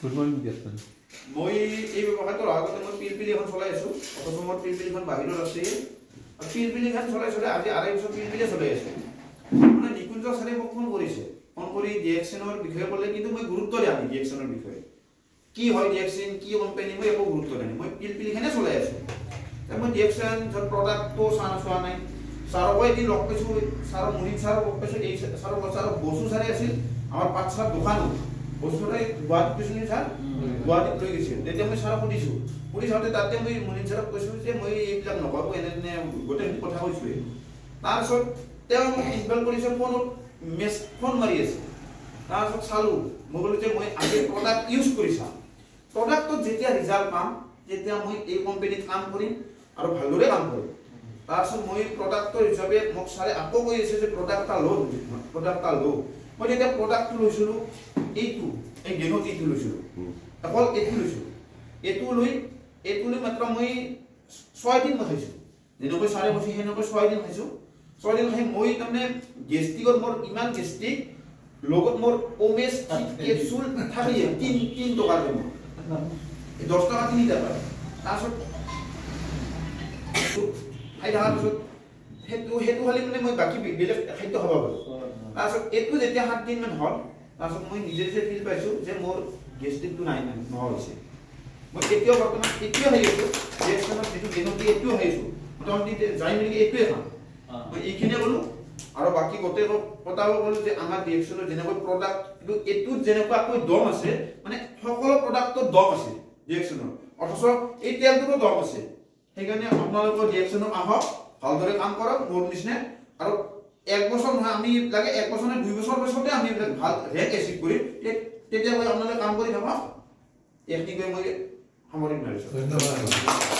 good morning দিয়াচোন মই এই ব্যৱসায়টোৰ আগতে মই পিলপিলি এখন চলাই আছো অথচ মোৰ পিলপিলিখন বাহিৰত আছে আৰু পিলপিলিখন চলাই আজি 2.5 বছৰ পিলপিলি চলাই আছে মানে নিকুঞ্জ ছাৰে মোক ফোন কৰিছে ফোন কৰি ডিএক্সনৰ বিষয়ে ক'লে কিন্তু মই গুৰুত্ব দিয়া নাই ডিএক্সনৰ বিষয়ে কি হয় ডিএক্সন কি কোম্পানী মই একো গুৰুত্ব দিয়া নাই মই পিলপিলিখনে চলাই আছো মই ডিএক্সন যত প্ৰডাক্টটো চোৱা নাই ছাৰক এদিন লগ পাইছো ছাৰ মুনিন ছাৰক লগ পাইছো এই ছাৰ বসু ছাৰে আছিল আমাৰ পাঁচটা দোকানো বসুৰে গুৱাহাটীত গৈছিল ছাৰ গুৱাহাটীত লৈ গৈছিল তেতিয়া মই ছাৰক সুধিছো তাতে মই মুনিন ছাৰক কৈছো যে মই এইবিলাক নকৰো এনে গোটেই কথা কৈছো তাৰপিছত তেওঁ মোক ইনভলভ কৰিছে ফোনত ফোন মাৰি আছে তাৰপিছত চালো মই ক'লো যে মই আজি প্ৰডাক্ট ইউজ কৰি চাম প্ৰডাক্টত যেতিয়া ৰিজাল্ট পাম তেতিয়া মই এই কোম্পানীত কাম কৰিম আৰু ভালদৰে কাম কৰিম তাৰপিছত মই প্ৰডাক্টৰ হিচাপে মোক ছাৰে আকৌ কৈ আছে যে প্ৰডাক্ট এটা লো মই তেতিয়া প্ৰডাক্টটো লৈছিলো এইটো এই গেনত এইটো লৈছিলো অকল এইটো লৈ মাত্ৰ মই 6 দিন খাইছো যেনেকৈ ছাৰে কৈছে সেনেকৈ 6 দিন খাইছো 6 দিন খাই মই তাৰমানে গেষ্টিকৰ মোৰ ইমান গেষ্টিক লগত মোৰ ওমেস কেপচুল থাকি 3 টকাৰ দাম 10 টকা 3 টকা তাৰপিছত খাই থকাৰ পিছত সেইটো খালি মানে মই বাকী বেলেগ খাদ্য খাব পাৰো তাৰপিছত এইটো যেতিয়া 7 দিন মান হ'ল তাৰপিছত মই নিজে ফিল পাইছো যে মোৰ গেষ্টিকটো নাই হৈছে মই এতিয়াও বৰ্তমান এতিয়াও হৈ আছো ডিএক্সনৰ যিটো গেনটি এতিয়াও হৈ আছো মোটামুটি যাই মেলি এইটোৱে খাম মই এইখিনিয়ে ক'লো আৰু বাকী গোটেই কথাও ক'লো যে আমাৰ ডিএক্সনৰ যেনেকৈ প্ৰডাক্ট এইটোত যেনেকুৱাকৈ দম আছে মানে সকলো প্ৰডাক্টৰ দম আছে ডিএক্সনৰ অথচ এই তেলটোৰো দম আছে সেইকাৰণে আপোনালোকৰ ডিএক্সনৰ আহক ভালদৰে কাম কৰক মোৰ নিচিনা আৰু 1 বছৰ নহয় আমি লাগে 1 বছৰ নে 2 বছৰ পিছতে আমি ভাল ৰেক এচিভ কৰিম তেতিয়া আপোনালোকে কাম কৰি থাকক এইখিনি মই সামৰিম ধন্যবাদ